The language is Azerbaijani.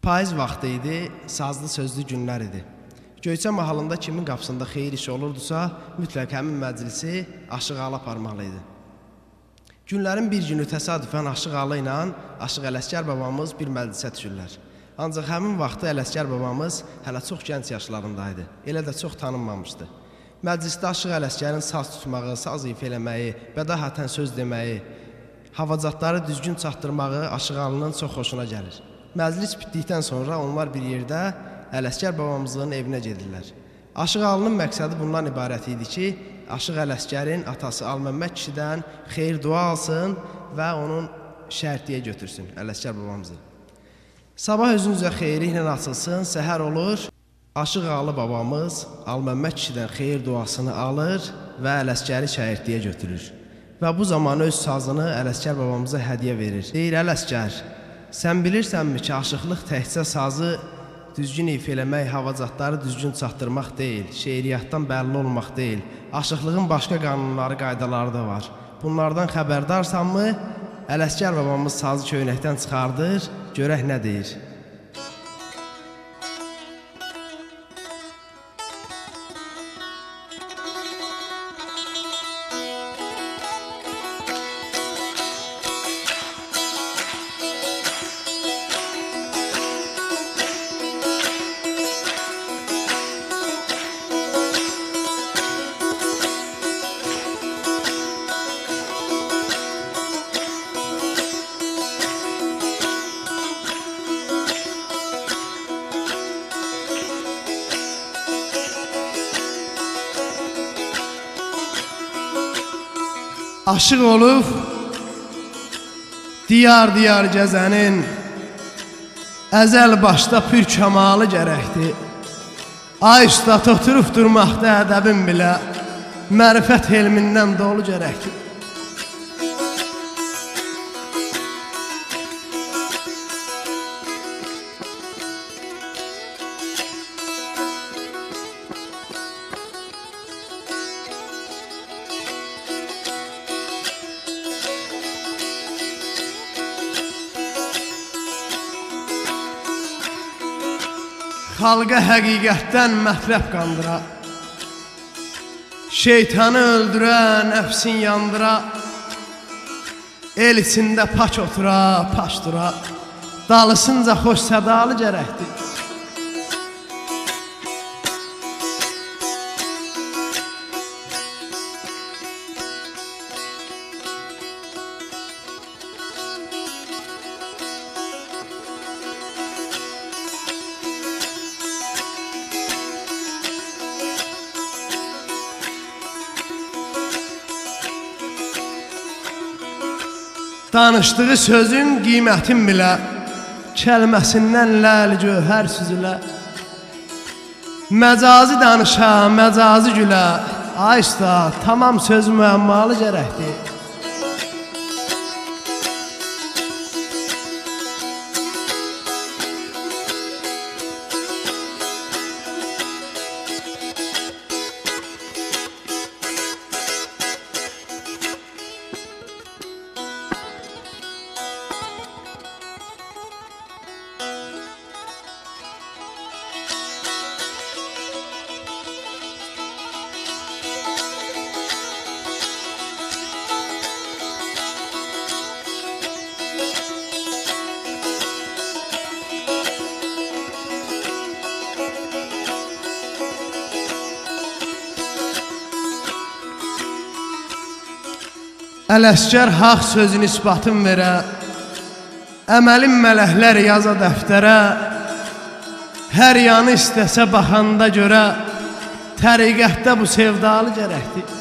Payız vaxtı idi, sazlı sözlü günlər idi. Göyçə mahalında kimin qapısında xeyir işi olurdusa, mütləq həmin məclisi Aşıq Alı aparmalı idi. Günlərin bir günü təsadüfən Aşıq Alı ilə Aşıq Ələsgər babamız bir məclisə düşürlər. Ancaq həmin vaxtı Ələsgər babamız hələ çox gənc yaşlarındaydı, elə də çox tanınmamışdı. Məclisdə Aşıq Ələsgərin saz tutmağı, saz ifa eləməyi, bədahətən söz deməyi, havacatları düzgün çatdırmağı Aşıq Alının çox xoşuna gəlir. Məclis bitdikdən sonra onlar bir yerdə Ələsgər babamızın evinə gedirlər. Aşıq Alının məqsədi bundan ibarət idi ki, Aşıq Ələsgərin atası Alməmməd kişidən xeyir dua alsın və onun şərtiyə götürsün Ələsgər babamızı. Sabah özünüzə xeyirliklə açılsın, səhər olur. Aşıq Alı babamız Alməmməd kişidən xeyir duasını alır və Ələsgəri şərtiyə götürür. Və bu zaman öz sazını Ələsgər babamıza hədiyyə verir. Deyir, Ələsgər, sən bilirsənmi ki, aşıqlıq təkcə sazı düzgün ifa eləmək, havacatları düzgün çatdırmaq deyil, şeiriyyatdan bəlli olmaq deyil. Aşıqlığın başqa qanunları, qaydaları da var. Bunlardan xəbərdarsanmı? Ələsgər babamız sazı köynəkdən çıxardır, görək nə deyir. Aşıq olub diyar-diyar gəzənin əzəl başda pür kəmalı gərəkdir. Ay üstad oturub durmaqda ədəbim bilə mərifət elmindən dolu gərəkdir. Xalqa həqiqətdən mətləb qandıra, şeytanı öldürə, nəfsin yandıra, el içində paç otura, paç dura, dalısınca xoş sədalı gərəkdir. Danışdığı sözün qiymətin bilə, kəlməsindən ləl gövhər süzülə. Məcazi danışa, məcazi gülə, ay usta, tamam söz müəmmalı gərəkdir. Ələsgər haq sözün isbatın verə, əməlin mələklər yaza dəftərə, hər yanı istəsə baxanda görə, təriqətdə bu sevdalı gərəkdir.